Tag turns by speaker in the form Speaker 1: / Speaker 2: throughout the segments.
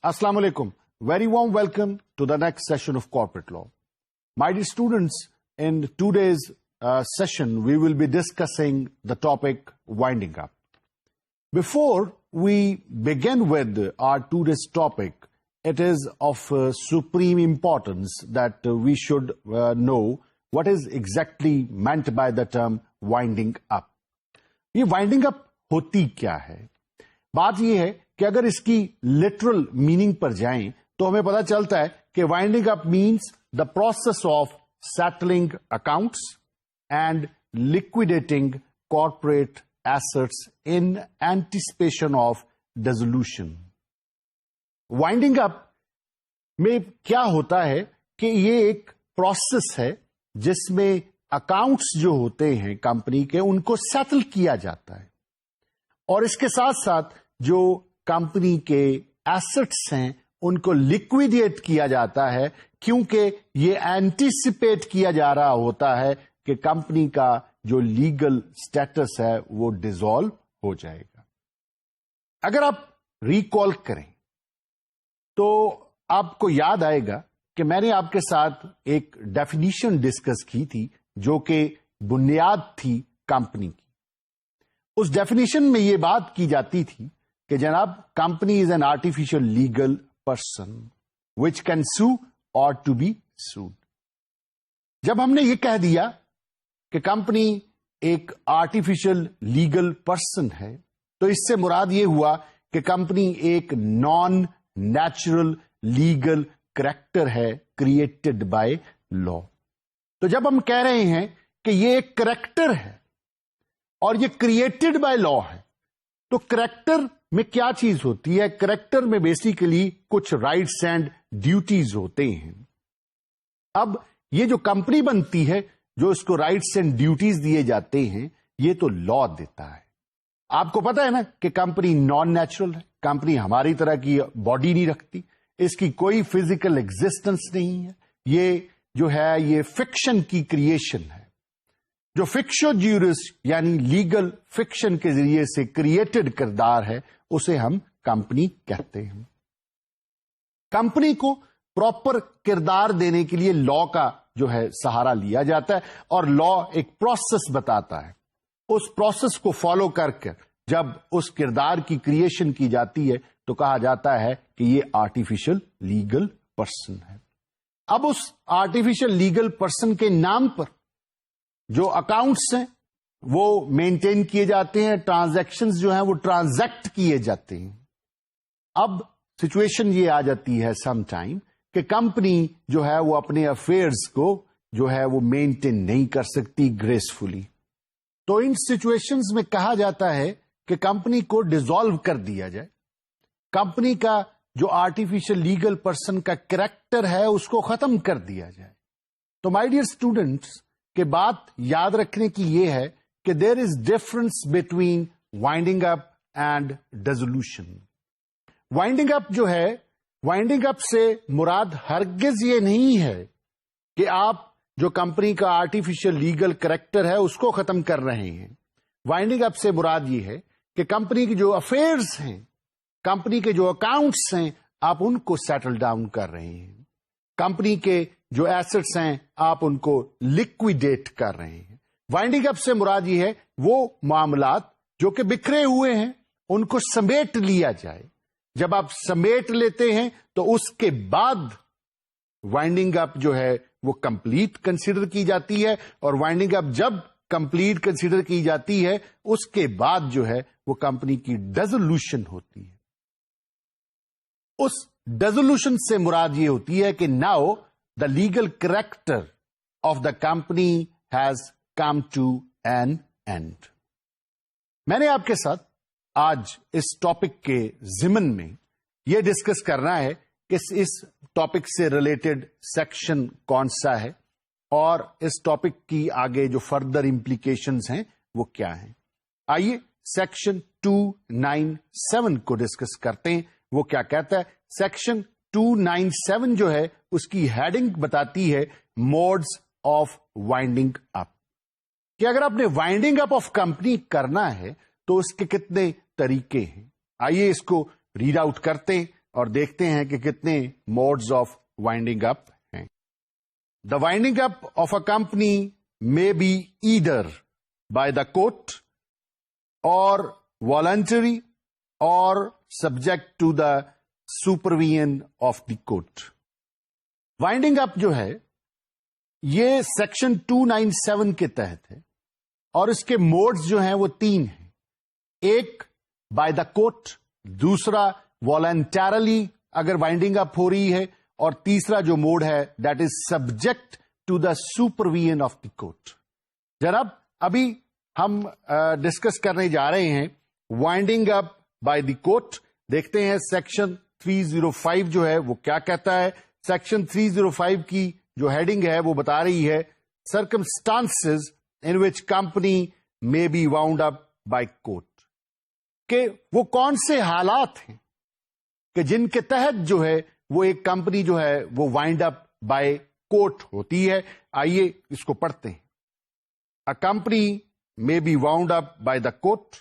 Speaker 1: Assalamu alaikum. Very warm welcome to the next session of Corporate Law. My dear students, in today's session, we will be discussing the topic winding up. Before we begin with our today's topic, it is of supreme importance that we should know what is exactly meant by the term winding up. یہ winding up ہوتی کیا ہے؟ بات یہ ہے کہ اگر اس کی لٹرل میننگ پر جائیں تو ہمیں پتا چلتا ہے کہ winding up means the process of settling accounts and liquidating corporate assets in anticipation of dissolution. Winding up میں کیا ہوتا ہے کہ یہ ایک پروسیس ہے جس میں اکاؤنٹس جو ہوتے ہیں کمپنی کے ان کو سیٹل کیا جاتا ہے اور اس کے ساتھ ساتھ جو کمپنی کے ایسٹس ہیں ان کو لیکویڈیٹ کیا جاتا ہے کیونکہ یہ اینٹیسپیٹ کیا جا رہا ہوتا ہے کہ کمپنی کا جو لیگل سٹیٹس ہے وہ ڈیزالو ہو جائے گا. اگر آپ ریکال کریں تو آپ کو یاد آئے گا کہ میں نے آپ کے ساتھ ایک ڈیفینیشن ڈسکس کی تھی جو کہ بنیاد تھی کمپنی کی. اس ڈیفینیشن میں یہ بات کی جاتی تھی کہ جناب company is an artificial legal person which can sue اور ٹو بی سوڈ. جب ہم نے یہ کہہ دیا کہ کمپنی ایک آرٹیفیشل لیگل پرسن ہے تو اس سے مراد یہ ہوا کہ کمپنی ایک نان نیچرل لیگل کریکٹر ہے کریٹڈ بائی لا. تو جب ہم کہہ رہے ہیں کہ یہ ایک کریکٹر ہے اور یہ کریٹڈ بائی لا ہے تو کریکٹر میں کیا چیز ہوتی ہے؟ کریکٹر میں بیسیکلی کچھ رائٹس اینڈ ڈیوٹیز ہوتے ہیں. اب یہ جو کمپنی بنتی ہے جو اس کو رائٹس اینڈ ڈیوٹیز دیے جاتے ہیں یہ تو لا دیتا ہے. آپ کو پتا ہے نا کہ کمپنی نان نیچرل ہے. کمپنی ہماری طرح کی باڈی نہیں رکھتی, اس کی کوئی فزیکل ایگزسٹنس نہیں ہے. یہ جو ہے یہ فکشن کی کریشن ہے. جو فکشو جیورس یعنی لیگل فکشن کے ذریعے سے کریٹڈ کردار ہے اسے ہم کمپنی کہتے ہیں. کمپنی کو پراپر کردار دینے کے لیے لا کا جو ہے سہارا لیا جاتا ہے اور لا ایک پروسیس بتاتا ہے. اس پروسیس کو فالو کر کے جب اس کردار کی کریشن کی جاتی ہے تو کہا جاتا ہے کہ یہ آرٹیفیشل لیگل پرسن ہے. اب اس آرٹیفیشل لیگل پرسن کے نام پر جو اکاؤنٹس ہیں وہ مینٹین کیے جاتے ہیں, ٹرانزیکشنز جو ہیں وہ ٹرانزیکٹ کیے جاتے ہیں. اب سچویشن یہ آ جاتی ہے سم ٹائم کہ کمپنی جو ہے وہ اپنے افیئرز کو جو ہے وہ مینٹین نہیں کر سکتی گریسفلی. تو ان سچویشنز میں کہا جاتا ہے کہ کمپنی کو ڈیزالو کر دیا جائے. کمپنی کا جو آرٹیفیشل لیگل پرسن کا کریکٹر ہے اس کو ختم کر دیا جائے. تو مائی ڈیئر اسٹوڈنٹس کہ بات یاد رکھنے کی یہ ہے کہ there is difference between winding up and dissolution. Winding up جو ہے, وائنڈنگ اپ سے مراد ہرگز یہ نہیں ہے کہ آپ جو کمپنی کا آرٹیفیشل لیگل کریکٹر ہے اس کو ختم کر رہے ہیں. وائنڈنگ اپ سے مراد یہ ہے کہ کمپنی کی جو افیئرز ہیں, کمپنی کے جو اکاؤنٹس ہیں, آپ ان کو سیٹل ڈاؤن کر رہے ہیں. کمپنی کے جو ایسٹس ہیں آپ ان کو لیکویڈیٹ کر رہے ہیں. وائنڈنگ اپ سے مراد یہ ہے وہ معاملات جو کہ بکھرے ہوئے ہیں ان کو سمیٹ لیا جائے. جب آپ سمیٹ لیتے ہیں تو اس کے بعد وائنڈنگ اپ جو ہے وہ کمپلیٹ کنسیڈر کی جاتی ہے, اور وائنڈنگ اپ جب کمپلیٹ کنسیڈر کی جاتی ہے اس کے بعد جو ہے وہ کمپنی کی ڈیزولوشن ہوتی ہے. اس ڈیزولوشن سے مراد یہ ہوتی ہے کہ now the legal character of the company has come to an end. میں نے آپ کے ساتھ آج اس ٹاپک کے ضمن میں یہ ڈسکس کرنا ہے کہ اس ٹاپک سے ریلیٹڈ سیکشن کون سا ہے اور اس ٹاپک کی آگے جو فردر امپلیکیشنز ہیں وہ کیا ہیں. آئیے سیکشن 297 کو ڈسکس کرتے ہیں. وہ کیا کہتا ہے؟ سیکشن 297 جو ہے اس کی ہیڈنگ بتاتی ہے موڈز آف وائنڈنگ اپ. کہ اگر آپ نے وائنڈنگ اپ آف کمپنی کرنا ہے تو اس کے کتنے طریقے ہیں. آئیے اس کو ریڈ آؤٹ کرتے ہیں اور دیکھتے ہیں کہ کتنے موڈز آف وائنڈنگ اپ ہیں. The winding up of a company may be either by the court or voluntary or subject to the supervision of the court. Winding up جو ہے یہ سیکشن 297 کے تحت ہے اور اس کے موڈز جو ہیں وہ 3 ہیں. ایک بائی دا کوٹ، دوسرا والنٹرلی اگر وائنڈنگ اپ ہو رہی ہے، اور تیسرا جو موڈ ہے that is subject to the supervision of the court. جناب ابھی ہم ڈسکس کرنے جا رہے ہیں winding up by the court. دیکھتے ہیں سیکشن 305 جو ہے وہ کیا کہتا ہے. سیکشن 305 کی جو ہیڈنگ ہے وہ بتا رہی ہے circumstances in which company may be wound up by court, کہ وہ کون سے حالات ہیں کہ جن کے تحت جو ہے وہ ایک کمپنی جو ہے وہ وائنڈ اپ بائی کورٹ ہوتی ہے. آئیے اس کو پڑھتے ہیں. A company may be wound up by the court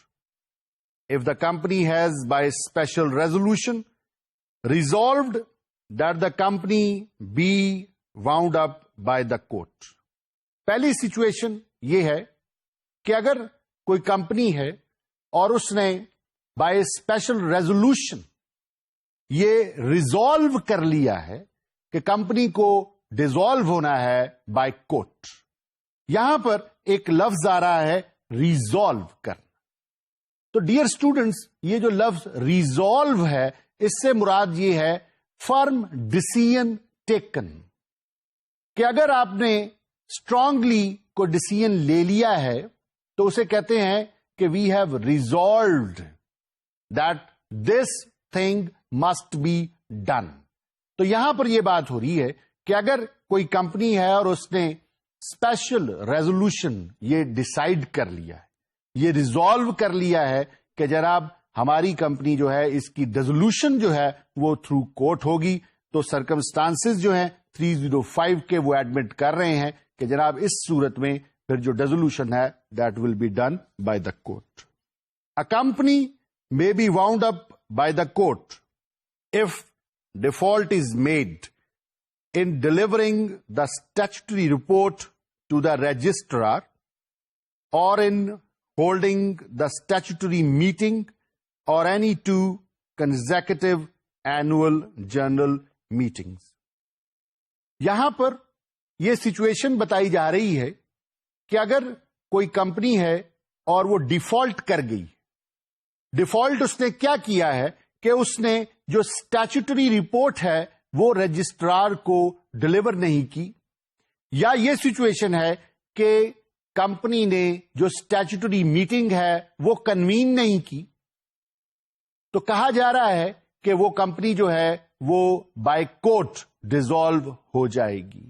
Speaker 1: if the company has by special resolution resolved that the company be wound up by the court. پہلی سچویشن یہ ہے کہ اگر کوئی کمپنی ہے اور اس نے بائی اسپیشل ریزولوشن یہ ریزالو کر لیا ہے کہ کمپنی کو ڈیزالو ہونا ہے بائی کورٹ. یہاں پر ایک لفظ آ رہا ہے ریزالو کرنا. تو ڈیئر اسٹوڈنٹس یہ جو لفظ ریزالو ہے اس سے مراد یہ ہے فرم ڈیسیژن ٹیکن، کہ اگر آپ نے اسٹرانگلی کوئی ڈیسیژن لے لیا ہے تو اسے کہتے ہیں کہ we have resolved that this thing must be done. تو یہاں پر یہ بات ہو رہی ہے کہ اگر کوئی کمپنی ہے اور اس نے اسپیشل ریزولوشن یہ ڈسائڈ کر لیا ہے، یہ ریزالو کر لیا ہے کہ جناب ہماری کمپنی جو ہے اس کی ڈیزولوشن جو ہے وہ تھرو کورٹ ہوگی، تو سرکمسٹانسز جو ہیں 305 کے وہ ایڈمٹ کر رہے ہیں کہ جناب اس صورت میں پھر جو ڈیزولوشن ہے that will be done by the court. A company may be wound up by the court if default is made in delivering the statutory report to the registrar or in holding the statutory meeting or any two consecutive annual general meetings. یہاں پر یہ situation بتائی جا رہی ہے کہ اگر کوئی کمپنی ہے اور وہ ڈیفالٹ کر گئی. ڈیفالٹ اس نے کیا کیا ہے کہ اس نے جو اسٹیچوٹری رپورٹ ہے وہ رجسٹرار کو ڈلیور نہیں کی، یا یہ سچویشن ہے کہ کمپنی نے جو اسٹیچوٹری میٹنگ ہے وہ کنوین نہیں کی، تو کہا جا رہا ہے کہ وہ کمپنی جو ہے وہ بائی کورٹ ڈیزالو ہو جائے گی.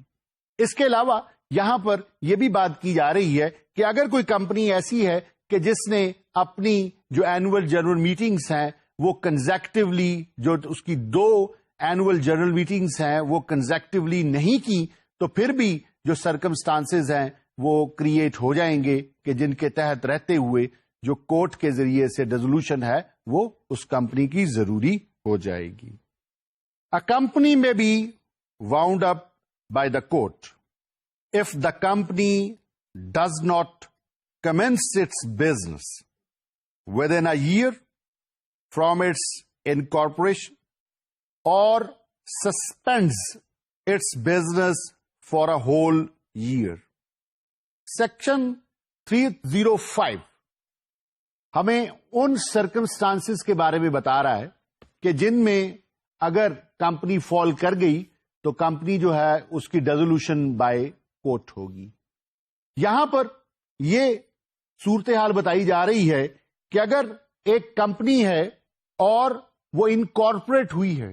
Speaker 1: اس کے علاوہ یہاں پر یہ بھی بات کی جا رہی ہے کہ اگر کوئی کمپنی ایسی ہے کہ جس نے اپنی جو اینوئل جنرل میٹنگز ہیں وہ کنزیکٹولی، جو اس کی 2 اینوئل جنرل میٹنگز ہیں وہ کنزیکٹولی نہیں کی، تو پھر بھی جو سرکمسٹانسز ہیں وہ کریٹ ہو جائیں گے کہ جن کے تحت رہتے ہوئے جو کورٹ کے ذریعے سے ڈیزولوشن ہے وہ اس کمپنی کی ضروری ہو جائے گی. A company may be wound up by the court if the company does not commence its business within a year from its incorporation or suspends its business for a whole year. Section 305 ہمیں ان circumstances کے بارے میں بتا رہا ہے کہ جن میں اگر کمپنی فال کر گئی تو کمپنی جو ہے اس کی ڈیزولوشن بائی کورٹ ہوگی. یہاں پر یہ صورتحال بتائی جا رہی ہے کہ اگر ایک کمپنی ہے اور وہ انکارپوریٹ ہوئی ہے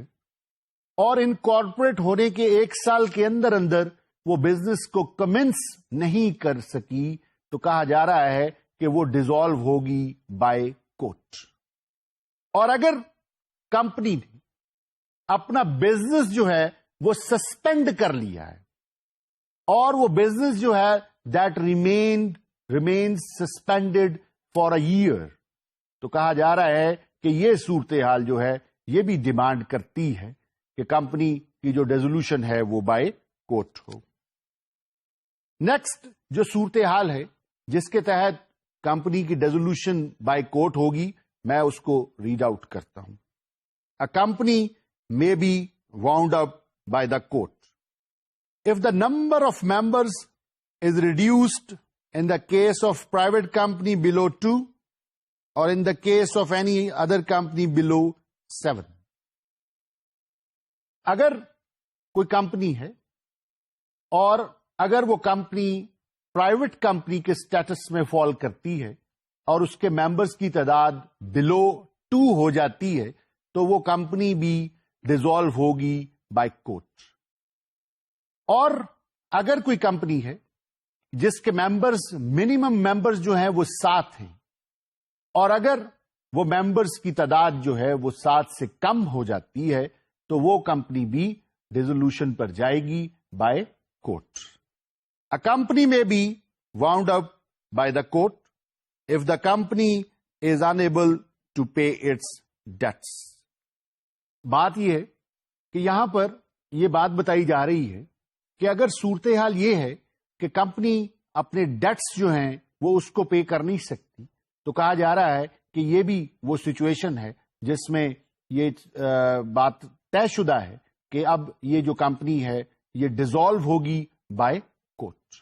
Speaker 1: اور انکارپوریٹ ہونے کے 1 سال کے اندر اندر وہ بزنس کو کمنس نہیں کر سکی، تو کہا جا رہا ہے کہ وہ ڈیزالو ہوگی بائی کورٹ. اور اگر کمپنی نے اپنا بزنس جو ہے وہ سسپینڈ کر لیا ہے اور وہ بزنس جو ہے that remains suspended for a year, تو کہا جا رہا ہے کہ یہ صورتحال جو ہے یہ بھی ڈیمانڈ کرتی ہے کہ کمپنی کی جو ڈیزولوشن ہے وہ بائی کورٹ ہو. نیکسٹ جو صورتحال ہے جس کے تحت کمپنی کی ڈیزولوشن بائی کورٹ ہوگی, میں اس کو ریڈ آؤٹ کرتا ہوں. A company may be wound up by the court if the number of members is reduced in the case of private company below 2 or in the case of any other company below 7. اگر کوئی company ہے اور اگر وہ company private company کے status میں فال کرتی ہے اور اس کے ممبرز کی تعداد بلو 2 ہو جاتی ہے تو وہ کمپنی بھی ڈیزالو ہوگی بائی کورٹ. اور اگر کوئی کمپنی ہے جس کے ممبرز منیمم ممبرز جو ہیں وہ 7 ہیں اور اگر وہ ممبرز کی تعداد جو ہے وہ 7 سے کم ہو جاتی ہے تو وہ کمپنی بھی ڈیزولوشن پر جائے گی by court. A company may be wound up by the court if the company is unable to pay its debts. بات یہ ہے کہ یہاں پر یہ بات بتائی جا رہی ہے کہ اگر صورتحال یہ ہے کہ کمپنی اپنے ڈیٹس جو ہیں وہ اس کو پے کر نہیں سکتی تو کہا جا رہا ہے کہ یہ بھی وہ سچویشن ہے جس میں یہ بات طے شدہ ہے کہ اب یہ جو کمپنی ہے یہ ڈیزالو ہوگی بائی کورٹ.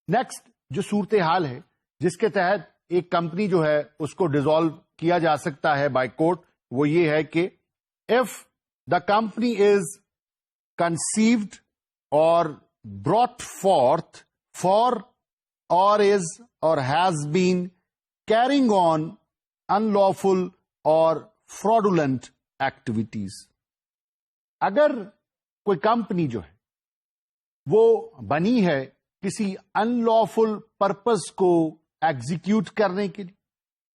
Speaker 1: نیکسٹ جو صورتحال ہے جس کے تحت ایک کمپنی جو ہے اس کو ڈیزالو کیا جا سکتا ہے بائی کورٹ وہ یہ ہے کہ if the company is conceived or brought forth for or is or has been carrying on unlawful or fraudulent activities. اگر کوئی کمپنی جو ہے وہ بنی ہے کسی ان لافل پرپز کو ایگزیکیوٹ کرنے کے لیے,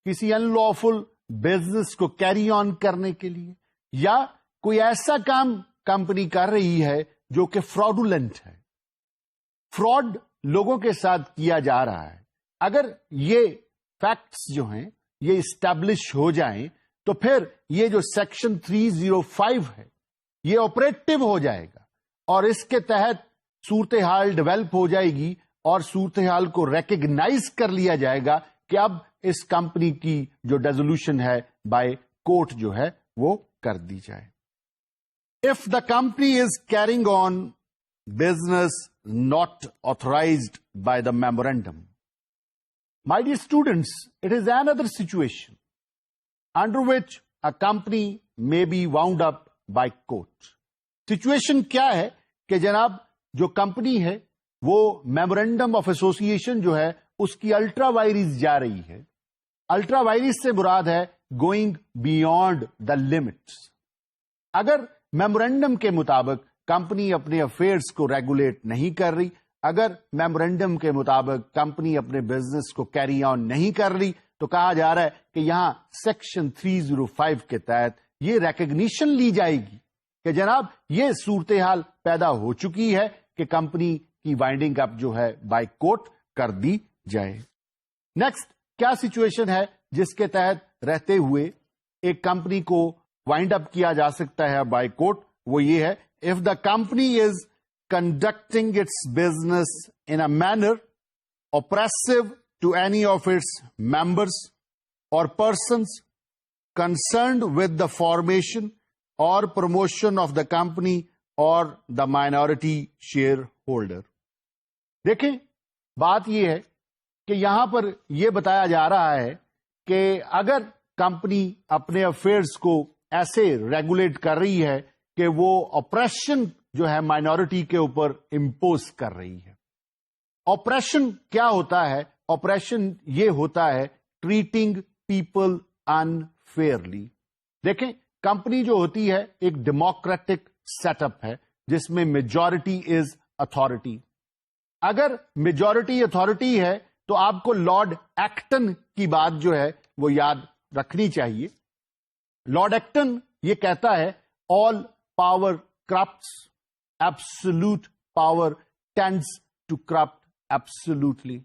Speaker 1: کسی ان لافل بزنس کو کیری آن کرنے کے لیے, یا کوئی ایسا کام کمپنی کر رہی ہے جو کہ فراڈولنٹ ہے, فراڈ لوگوں کے ساتھ کیا جا رہا ہے, اگر یہ فیکٹس جو ہیں یہ اسٹیبلش ہو جائیں تو پھر یہ جو سیکشن 305 ہے یہ آپریٹو ہو جائے گا اور اس کے تحت صورتحال ڈیولپ ہو جائے گی اور صورتحال کو ریکگنائز کر لیا جائے گا کہ اب اس کمپنی کی جو ڈیزولوشن ہے بائی کورٹ جو ہے وہ کر دی جائے. If the company is carrying on business not authorized by the memorandum. My dear students, it is another situation under which a company may be wound up by court. Situation کیا ہے کہ جناب جو کمپنی ہے وہ memorandum of association جو ہے اس کی الٹرا وائریز جا رہی ہے. الٹرا وائریز سے مراد ہے گوئنگ بیونڈ دا لمٹس. اگر میمورینڈم کے مطابق کمپنی اپنے افیئرس کو ریگولیٹ نہیں کر رہی, اگر میمورینڈم کے مطابق کمپنی اپنے بزنس کو کیری آن نہیں کر رہی تو کہا جا رہا ہے کہ یہاں سیکشن 305 کے تحت یہ ریکگنیشن لی جائے گی کہ جناب یہ صورتحال پیدا ہو چکی ہے کہ کمپنی کی وائنڈنگ اپ جو ہے بائی کورٹ کر دی جائے. نیکسٹ کیا سچویشن ہے جس کے تحت رہتے ہوئے ایک کمپنی کو وائنڈ اپ کیا جا سکتا ہے بائی کورٹ, وہ یہ ہے if the company is conducting its business in a manner oppressive to any of its members or persons concerned with the formation or promotion of the company or the minority shareholder. دیکھیں بات یہ ہے کہ یہاں پر یہ بتایا جا رہا ہے کہ اگر کمپنی اپنے افیئرس کو ایسے ریگولیٹ کر رہی ہے کہ وہ آپریشن جو ہے مائنورٹی کے اوپر امپوز کر رہی ہے. آپریشن کیا ہوتا ہے؟ آپریشن یہ ہوتا ہے ٹریٹنگ پیپل انفیئرلی. دیکھیں کمپنی جو ہوتی ہے ایک ڈیموکریٹک سیٹ اپ ہے جس میں میجورٹی از اتھارٹی. اگر میجورٹی اتھارٹی ہے تو آپ کو لارڈ ایکٹن کی بات جو ہے وہ یاد رکھنی چاہیے. لارڈ ایکٹن یہ کہتا ہے all power corrupts, absolute power tends to corrupt absolutely.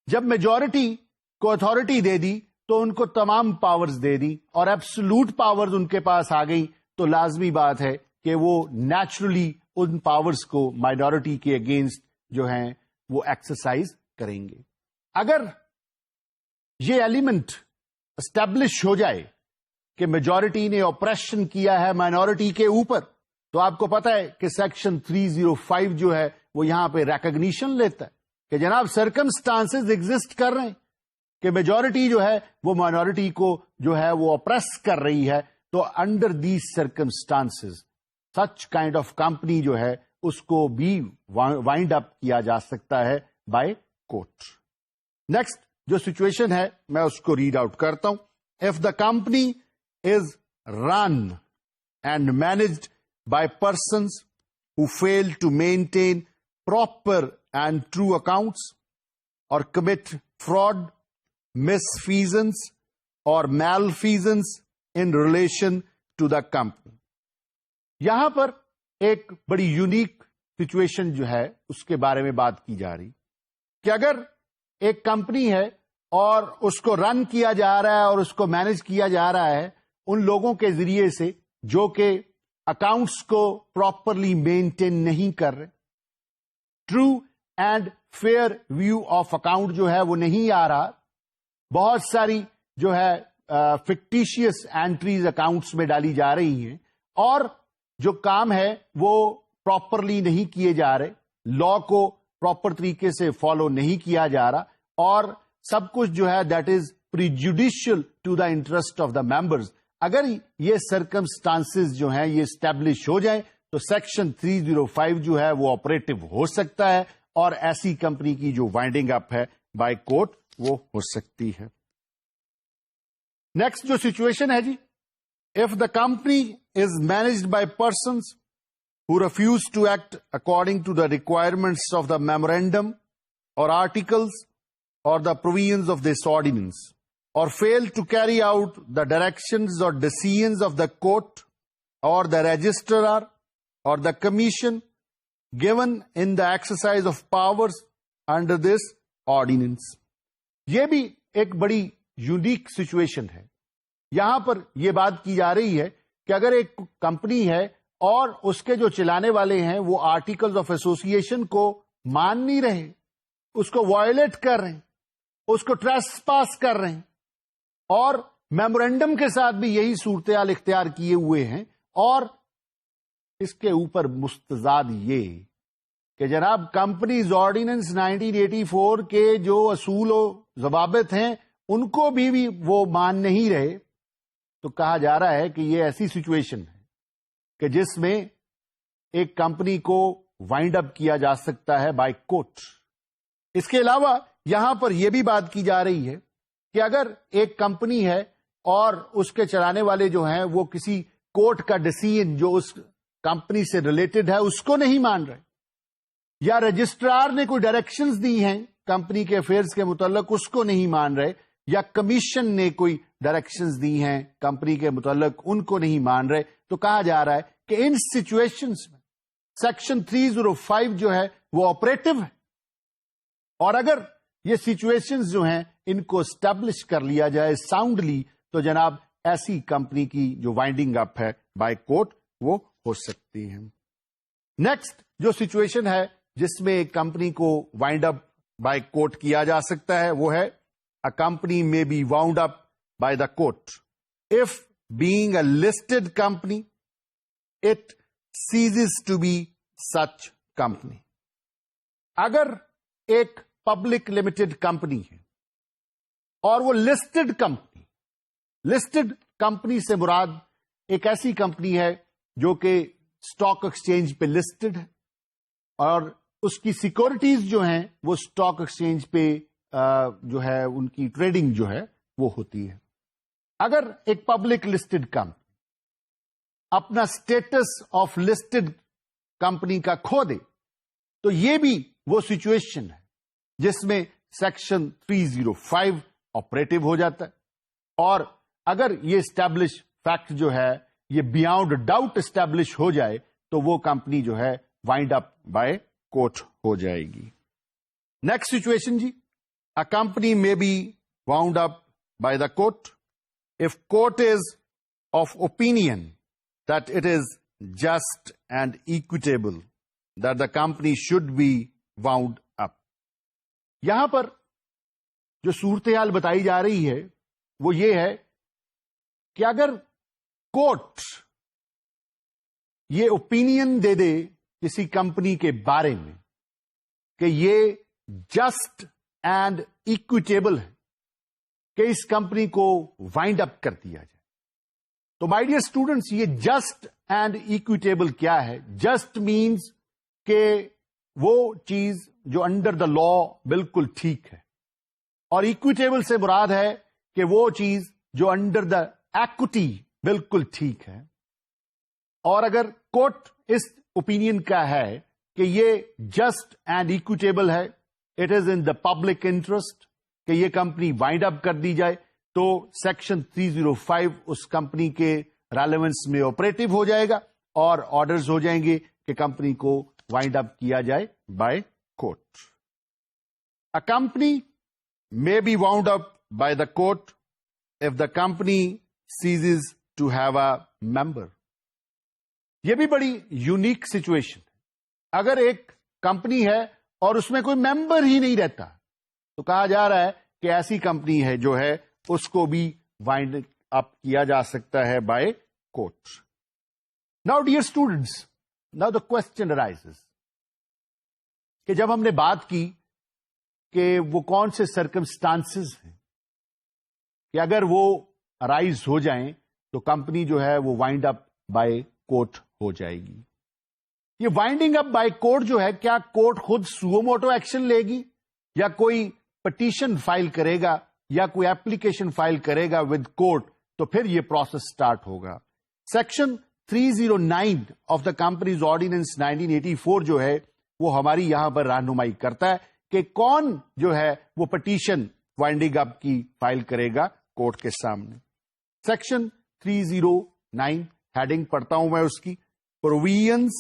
Speaker 1: جب میجورٹی کو اتھارٹی دے دی تو ان کو تمام پاورز دے دی اور ایبسولوٹ پاورز ان کے پاس آ گئی، تو لازمی بات ہے کہ وہ نیچرلی ان پاورز کو مائنورٹی کے اگینسٹ جو ہیں وہ ایکسرسائز کریں گے. اگر یہ ایلیمنٹ اسٹیبلش ہو جائے کہ میجورٹی نے آپریشن کیا ہے مائنورٹی کے اوپر، تو آپ کو پتا ہے کہ سیکشن 305 جو ہے وہ یہاں پہ ریکگنیشن لیتا ہے کہ جناب سرکمسٹانسز ایگزسٹ کر رہے ہیں کہ میجورٹی جو ہے وہ مائنورٹی کو جو ہے وہ اپریس کر رہی ہے، تو under these circumstances such kind of company جو ہے اس کو بھی وائنڈ اپ کیا جا سکتا ہے بائی کورٹ. نیکسٹ جو سچویشن ہے میں اس کو ریڈ آؤٹ کرتا ہوں. If the company is run and managed by persons who fail to maintain proper and true accounts or commit fraud, misfeasance or malfeasance in relation to the company. یہاں پر ایک بڑی unique situation جو ہے اس کے بارے میں بات کی جا رہی کہ اگر ایک کمپنی ہے اور اس کو رن کیا جا رہا ہے اور اس کو مینج کیا جا رہا ہے ان لوگوں کے ذریعے سے جو کہ اکاؤنٹس کو پراپرلی مینٹین نہیں کر رہے، true and fair view of account جو ہے وہ نہیں آ رہا، بہت ساری جو ہے فکٹیشیس اینٹریز اکاؤنٹس میں ڈالی جا رہی ہیں اور جو کام ہے وہ پراپرلی نہیں کیے جا رہے، لا کو پراپر طریقے سے فالو نہیں کیا جا رہا، اور سب کچھ جو ہے that is prejudicial to the interest of the members. اگر یہ سرکمسٹانسز جو ہیں یہ اسٹیبلش ہو جائیں تو سیکشن 305 جو ہے وہ آپریٹو ہو سکتا ہے اور ایسی کمپنی کی جو وائنڈنگ اپ ہے بائی کورٹ وہ ہو سکتی ہے. نیکسٹ جو سچویشن ہے جی، if the company is managed by persons who refuse to act according to the requirements of the memorandum or articles or the provisions of this ordinance, or fail to carry out the directions or decisions of the court or the registrar or the commission given in the exercise of powers under this ordinance. یہ بھی ایک بڑی unique situation ہے. یہاں پر یہ بات کی جا رہی ہے کہ اگر ایک کمپنی ہے اور اس کے جو چلانے والے ہیں وہ آرٹیکلز آف ایسوسیشن کو مان نہیں رہے، اس کو وائلیٹ کر رہے ہیں، اس کو ٹریسپاس کر رہے ہیں اور میمورینڈم کے ساتھ بھی یہی صورتحال اختیار کیے ہوئے ہیں، اور اس کے اوپر مستزاد یہ کہ جناب کمپنیز آرڈیننس 1984 کے جو اصول و ضوابط ہیں ان کو بھی وہ مان نہیں رہے، تو کہا جا رہا ہے کہ یہ ایسی سچویشن ہے کہ جس میں ایک کمپنی کو وائنڈ اپ کیا جا سکتا ہے بائی کورٹ. اس کے علاوہ یہاں پر یہ بھی بات کی جا رہی ہے کہ اگر ایک کمپنی ہے اور اس کے چلانے والے جو ہیں وہ کسی کورٹ کا ڈیسیژن جو اس کمپنی سے ریلیٹڈ ہے اس کو نہیں مان رہے، یا رجسٹرار نے کوئی ڈائریکشنز دی ہیں کمپنی کے افیئرز کے متعلق اس کو نہیں مان رہے، یا کمیشن نے کوئی ڈائریکشنز دی ہیں کمپنی کے متعلق ان کو نہیں مان رہے، تو کہا جا رہا ہے کہ ان سچویشنز میں سیکشن 305 جو ہے وہ آپریٹو ہے، اور اگر یہ سچویشنز جو ہیں ان کو اسٹیبلش کر لیا جائے ساؤنڈلی تو جناب ایسی کمپنی کی جو وائنڈنگ اپ ہے بائی کورٹ وہ ہو سکتی ہے. نیکسٹ جو سچویشن ہے جس میں ایک کمپنی کو وائنڈ اپ بائی کورٹ کیا جا سکتا ہے وہ ہے a company may be wound up by the court if, being a listed company, it ceases to be such company. اگر ایک پبلک لمیٹڈ کمپنی ہے اور وہ لسٹڈ کمپنی سے مراد ایک ایسی کمپنی ہے جو کہ اسٹاک ایکسچینج پہ لسٹڈ ہے اور اس کی سیکورٹیز جو ہیں وہ اسٹاک ایکسچینج پہ جو ہے ان کی ٹریڈنگ جو ہے وہ ہوتی ہے. اگر ایک پبلک لسٹڈ کمپنی اپنا اسٹیٹس آف لسٹڈ کمپنی کا کھو دے تو یہ بھی وہ سچویشن ہے جس میں سیکشن 305 آپریٹو ہو جاتا ہے، اور اگر یہ اسٹیبلش فیکٹ جو ہے یہ بیاونڈ ڈاؤٹ اسٹیبلش ہو جائے تو وہ کمپنی جو ہے وائنڈ اپ بائی کورٹ ہو جائے گی. نیکسٹ سچویشن جی، a company may be wound up by the court. If court is of opinion that it is just and equitable, that the company should be wound up. یہاں پر جو صورتحال بتائی جا رہی ہے وہ یہ ہے کہ اگر کورٹ یہ اوپینین دے دے کسی کمپنی کے بارے میں کہ یہ جسٹ اینڈ ایکویٹیبل ہے کہ اس کمپنی کو وائنڈ اپ کر دیا جائے، تو مائی ڈیئر اسٹوڈنٹس یہ جسٹ اینڈ ایکویٹیبل کیا ہے؟ جسٹ مینز کہ وہ چیز جو انڈر دا لا بالکل ٹھیک ہے، اور ایکویٹیبل سے مراد ہے کہ وہ چیز جو انڈر دا ایکوٹی بالکل ٹھیک ہے. اور اگر کورٹ اس اوپینین کا ہے کہ یہ جسٹ اینڈ ایکویٹیبل ہے، it is in the public interest کہ یہ کمپنی وائنڈ اپ کر دی جائے، تو سیکشن 305 اس کمپنی کے ریلیونس میں آپریٹو ہو جائے گا اور آرڈرز ہو جائیں گے کہ کمپنی کو وائنڈ اپ کیا جائے by court. A company may be wound up by the court if the company ceases to have a member. یہ بھی بڑی یونیک سچویشن ہے. اگر ایک کمپنی ہے اور اس میں کوئی ممبر ہی نہیں رہتا تو کہا جا رہا ہے کہ ایسی کمپنی ہے جو ہے اس کو بھی وائنڈ اپ کیا جا سکتا ہے by court. Now dear students, now the question arises کہ جب ہم نے بات کی کہ وہ کون سے سرکمسٹانسز ہیں کہ اگر وہ رائز ہو جائیں تو کمپنی جو ہے وہ وائنڈ اپ بائی کورٹ ہو جائے گی. یہ وائنڈنگ اپ بائی کورٹ جو ہے، کیا کورٹ خود سو موٹو ایکشن لے گی یا کوئی پٹیشن فائل کرے گا یا کوئی ایپلیکیشن فائل کرے گا ود کورٹ، تو پھر یہ پروسیس سٹارٹ ہوگا. Section 309 of the companies ordinance 1984 جو ہے وہ ہماری یہاں پر رہنمائی کرتا ہے کہ کون جو ہے وہ پٹیشن وائنڈنگ اپ کی فائل کرے گا کورٹ کے سامنے. سیکشن 309 ہیڈنگ پڑھتا ہوں میں اس کی، provisions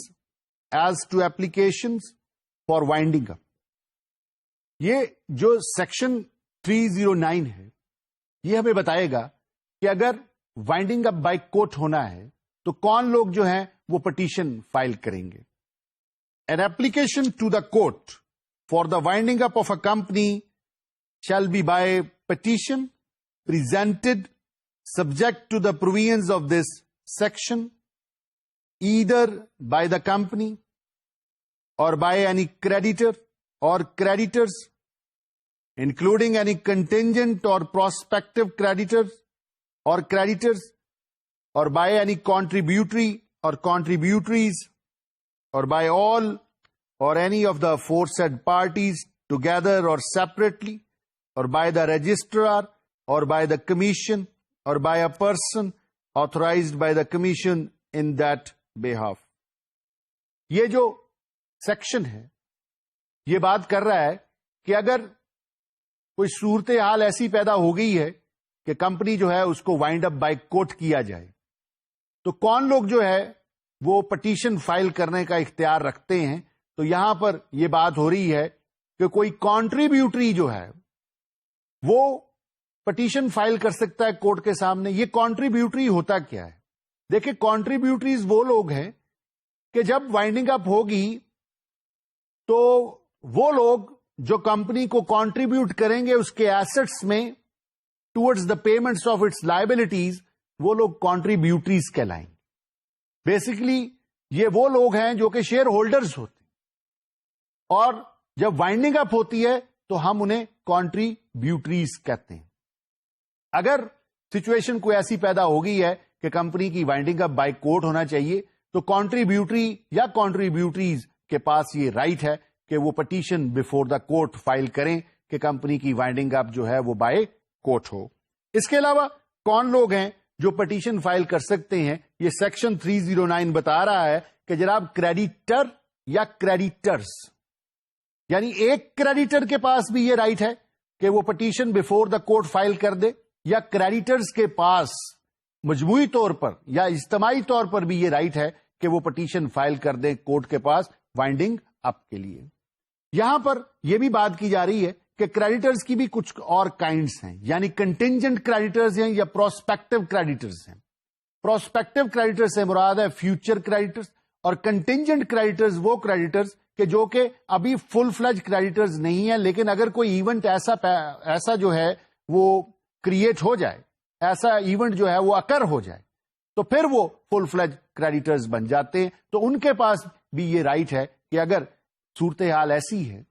Speaker 1: as to applications for winding up. یہ جو سیکشن 309 ہے یہ ہمیں بتائے گا کہ اگر وائنڈنگ اپ بائی کورٹ ہونا ہے تو کون لوگ جو ہیں وہ پٹیشن فائل کریں گے. An application to the court for the winding up of a company shall be by petition presented subject to the provisions of this section either by the company or by any creditor or creditors, including any contingent or prospective creditors or creditors, or by any contributory or contributories, or by all or any of the aforesaid parties together or separately, or by the registrar or by the commission or by a person authorized by the commission in that behalf. یہ جو section ہے یہ بات کر رہا ہے کہ اگر کوئی صورتحال ایسی پیدا ہو گئی ہے کہ کمپنی جو ہے اس کو وائنڈ اپ بائی کورٹ کیا جائے تو کون لوگ جو ہے وہ پٹیشن فائل کرنے کا اختیار رکھتے ہیں. تو یہاں پر یہ بات ہو رہی ہے کہ کوئی کانٹریبیوٹری جو ہے وہ پٹیشن فائل کر سکتا ہے کورٹ کے سامنے. یہ کانٹریبیوٹری ہوتا کیا ہے؟ دیکھیں، کانٹریبیوٹریز وہ لوگ ہیں کہ جب وائنڈنگ اپ ہوگی تو وہ لوگ جو کمپنی کو کانٹریبیوٹ کریں گے اس کے ایسٹس میں towards the payments of its liabilities, وہ لوگ کانٹریبیوٹریز کہلائیں گے. بیسیکلی یہ وہ لوگ ہیں جو کہ شیئر ہولڈرز ہوتے ہیں، اور جب وائنڈنگ اپ ہوتی ہے تو ہم انہیں کانٹریبیوٹریز کہتے ہیں. اگر سچویشن کوئی ایسی پیدا ہو گئی ہے کہ کمپنی کی وائنڈنگ اپ بائی کورٹ ہونا چاہیے تو کانٹریبیوٹری یا کانٹریبیوٹریز کے پاس یہ رائٹ ہے کہ وہ petition before the court file کریں کہ کمپنی کی وائنڈنگ اپ جو ہے وہ بائی کورٹ ہو. اس کے علاوہ کون لوگ ہیں جو پٹیشن فائل کر سکتے ہیں؟ یہ سیکشن 309 بتا رہا ہے کہ جناب کریڈیٹر یا کریڈیٹرز، یعنی ایک کریڈیٹر کے پاس بھی یہ رائٹ ہے کہ وہ petition before the court file کر دے، یا کریڈیٹرز کے پاس مجموعی طور پر یا اجتماعی طور پر بھی یہ رائٹ ہے کہ وہ پٹیشن فائل کر دیں کورٹ کے پاس وائنڈنگ اپ کے لیے. یہاں پر یہ بھی بات کی جا رہی ہے کہ کریڈیٹرز کی بھی کچھ اور کائنڈس ہیں, یعنی کنٹینجنٹ کریڈیٹرز ہیں یا پروسپیکٹو کریڈیٹرز ہیں. پروسپیکٹو کریڈیٹر سے مراد ہے فیوچر کریڈیٹرز, اور کنٹینجنٹ کریڈیٹرز وہ کریڈیٹرز کہ جو کہ ابھی فل فلیج کریڈیٹرز نہیں ہیں, لیکن اگر کوئی ایونٹ ایسا جو ہے وہ کریٹ ہو جائے, ایسا ایونٹ جو ہے وہ اکر ہو جائے, تو پھر وہ فل فلیج کریڈیٹرز بن جاتے ہیں. تو ان کے پاس بھی یہ رائٹ ہے کہ اگر صورتحال ایسی ہے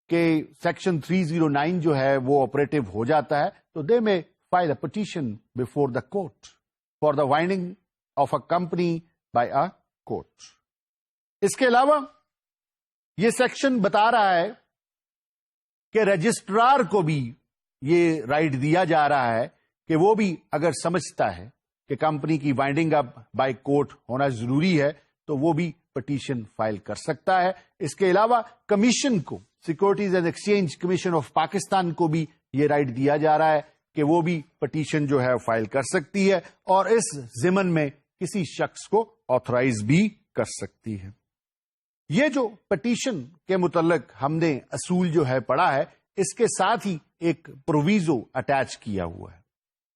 Speaker 1: کہ سیکشن 309 جو ہے وہ آپریٹو ہو جاتا ہے, تو they may file a petition before the court for the winding of a company by a court. اس کے علاوہ یہ سیکشن بتا رہا ہے کہ رجسٹرار کو بھی یہ رائٹ دیا جا رہا ہے کہ وہ بھی اگر سمجھتا ہے کہ کمپنی کی وائنڈنگ اپ بائی کورٹ ہونا ضروری ہے تو وہ بھی پٹیشن فائل کر سکتا ہے. اس کے علاوہ کمیشن کو, securities and exchange commission of Pakistan کو بھی یہ رائٹ دیا جا رہا ہے کہ وہ بھی پٹیشن جو ہے فائل کر سکتی ہے, اور اس ضمن میں کسی شخص کو آتھرائز بھی کر سکتی ہے. یہ جو پٹیشن کے متعلق ہم نے اصول جو ہے پڑھا ہے, اس کے ساتھ ہی ایک پروویزو اٹیچ کیا ہوا ہے.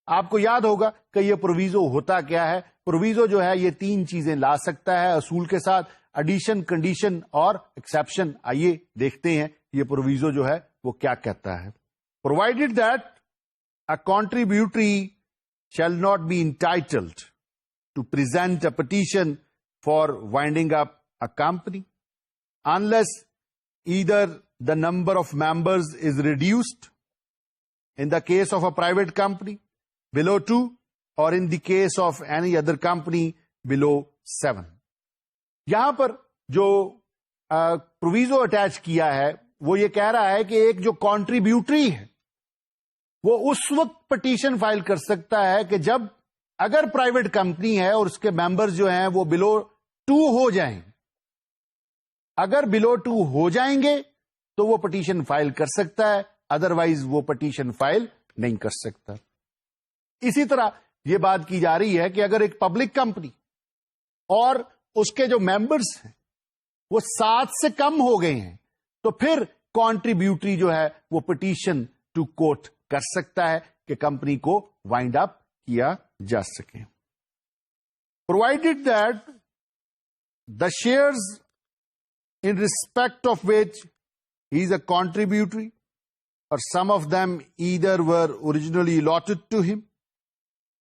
Speaker 1: آپ کو یاد ہوگا کہ یہ پروویزو ہوتا کیا ہے. پروویزو جو ہے یہ 3 چیزیں لا سکتا ہے اصول کے ساتھ, ایڈیشن, کنڈیشن اور ایکسیپشن. آئیے دیکھتے ہیں یہ پروویزو جو ہے وہ کیا کہتا ہے. Provided that a contributory shall not be entitled to present a petition for winding up a company unless either the number of members is reduced in the case of a private company below 2 or in the case of any other company below 7. یہاں پر جو proviso attach کیا ہے وہ یہ کہہ رہا ہے کہ ایک جو کنٹریبیوٹری ہے وہ اس وقت پٹیشن فائل کر سکتا ہے کہ جب اگر پرائیویٹ کمپنی ہے اور اس کے ممبرز جو ہیں وہ below 2 ہو جائیں. اگر below 2 ہو جائیں گے تو وہ پٹیشن فائل کر سکتا ہے, ادروائز وہ پٹیشن فائل نہیں کر سکتا. اسی طرح یہ بات کی جا رہی ہے کہ اگر ایک پبلک کمپنی اور اس کے جو ممبرس ہیں وہ 7 سے کم ہو گئے ہیں تو پھر کنٹریبیوٹری جو ہے وہ پٹیشن ٹو کورٹ کر سکتا ہے کہ کمپنی کو وائنڈ اپ کیا جا سکے. Provided that the shares in respect of which he is a contributory or some of them either were originally allotted to him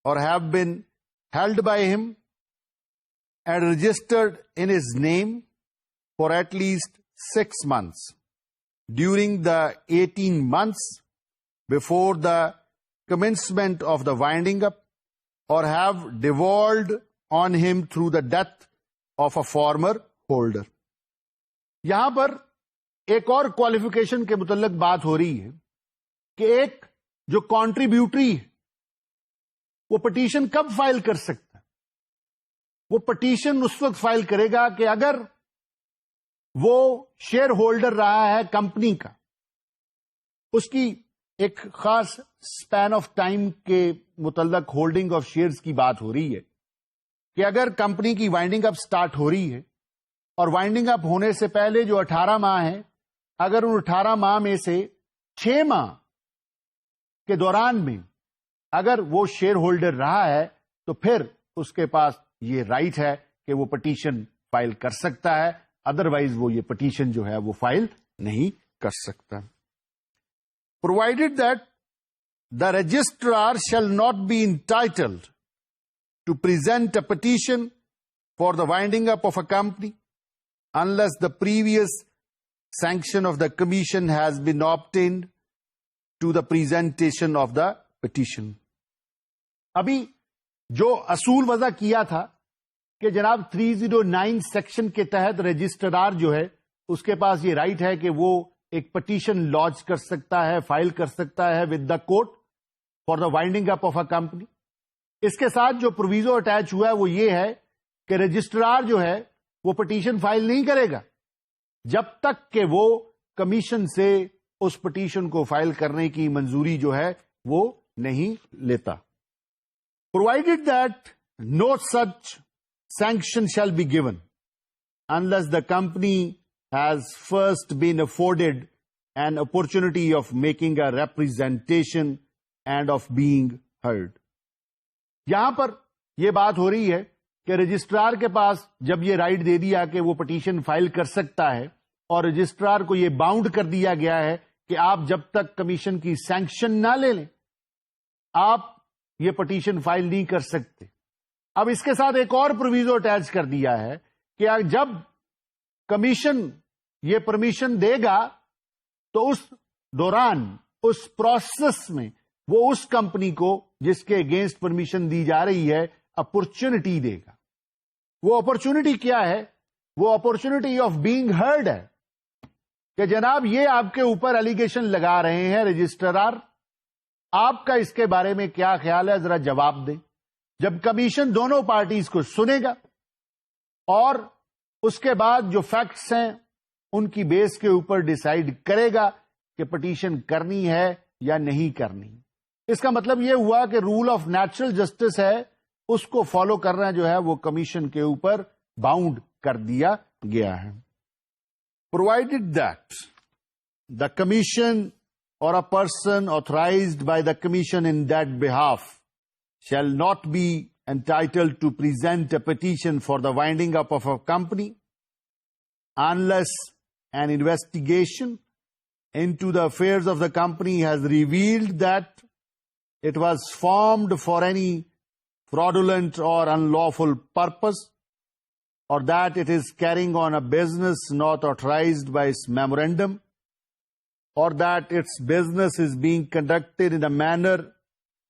Speaker 1: or have been held by him and registered in his name for at least 6 months during the 18 months before the commencement of the winding up or have devolved on him through the death of a former holder. یہاں پر ایک اور qualification کے متعلق بات ہو رہی ہے کہ ایک جو کنٹریبیوٹری ہے وہ پٹیشن کب فائل کر سکتا ہے. وہ پٹیشن اس وقت فائل کرے گا کہ اگر وہ شیئر ہولڈر رہا ہے کمپنی کا, اس کی ایک خاص اسپین آف ٹائم کے متعلق ہولڈنگ آف شیئرز کی بات ہو رہی ہے کہ اگر کمپنی کی وائنڈنگ اپ سٹارٹ ہو رہی ہے اور وائنڈنگ اپ ہونے سے پہلے جو 18 ماہ ہیں, اگر ان 18 ماہ میں سے 6 ماہ کے دوران میں اگر وہ شیئر ہولڈر رہا ہے تو پھر اس کے پاس یہ رائٹ ہے کہ وہ پٹیشن فائل کر سکتا ہے, ادروائز وہ یہ پٹیشن جو ہے وہ فائل نہیں کر سکتا. Provided that the registrar shall not be entitled to present a petition for the winding up of a company unless the previous sanction of the commission has been obtained to the presentation of the petition. ابھی جو اصول وضع کیا تھا کہ جناب 309 section کے تحت رجسٹرار جو ہے اس کے پاس یہ رائٹ ہے کہ وہ ایک پٹیشن لانچ کر سکتا ہے, فائل کر سکتا ہے with the court for the winding up of a company. اس کے ساتھ جو پروویزو اٹیچ ہوا ہے وہ یہ ہے کہ رجسٹرار جو ہے وہ پٹیشن فائل نہیں کرے گا جب تک کہ وہ کمیشن سے اس پٹیشن کو فائل کرنے کی منظوری جو ہے وہ نہیں لیتا. Provided that no such sanction shall be given unless the company has first been afforded an opportunity of making a representation and of being heard. یہاں پر یہ بات ہو رہی ہے کہ رجسٹرار کے پاس جب یہ رائٹ دے دیا کہ وہ پٹیشن فائل کر سکتا ہے اور رجسٹرار کو یہ باؤنڈ کر دیا گیا ہے کہ آپ جب تک کمیشن کی سینکشن نہ لے لیں آپ یہ پٹیشن فائل نہیں کر سکتے. اب اس کے ساتھ ایک اور پروویزو اٹیچ کر دیا ہے کہ جب کمیشن یہ پرمیشن دے گا تو اس دوران اس پروسیس میں وہ اس کمپنی کو جس کے اگینسٹ پرمیشن دی جا رہی ہے اپرچونٹی دے گا. وہ اپرچونٹی کیا ہے؟ وہ اپرچونٹی آف بینگ ہرڈ ہے کہ جناب یہ آپ کے اوپر ایلیگیشن لگا رہے ہیں رجسٹرار، آپ کا اس کے بارے میں کیا خیال ہے، ذرا جواب دیں. جب کمیشن دونوں پارٹیز کو سنے گا اور اس کے بعد جو فیکٹس ہیں ان کی بیس کے اوپر ڈیسائیڈ کرے گا کہ پٹیشن کرنی ہے یا نہیں کرنی. اس کا مطلب یہ ہوا کہ رول آف نیچرل جسٹس ہے، اس کو فالو کرنا جو ہے وہ کمیشن کے اوپر باؤنڈ کر دیا گیا ہے. Provided that the commission or a person authorized by the commission in that behalf shall not be entitled to present a petition for the winding up of a company unless an investigation into the affairs of the company has revealed that it was formed for any fraudulent or unlawful purpose, or that it is carrying on a business not authorized by its memorandum, or that its business is being conducted in a manner